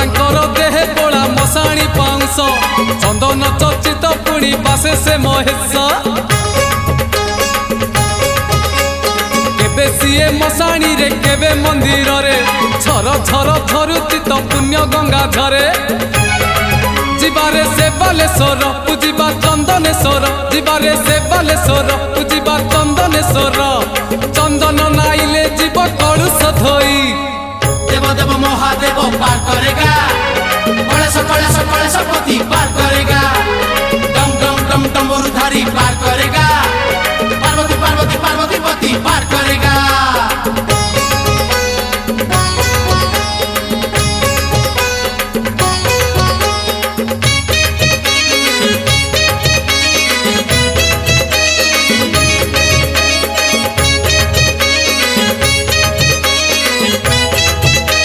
तांकर देहे पोड़ा मशाणी पाउंस चंदन चर्चित पुणी बासे से महेश केबे सीए मशाणी रे केबे मंदिर रे छर छर झरुची तो पुण्य गंगा झरे जिबारे से बालेश्वर पूजिबा चंदनेश्वर जिबारे से बालेश्वर पूजिबा चंदनेश्वर चंदन नाइले जीव कलुष धोई देव देव महादेव पार करेगा कलेश कलेश कलेशपति पार करेगा डम डम डम डमरुधारी पार करेगा पार्वती पार्वती पार्वती पति पार करेगा।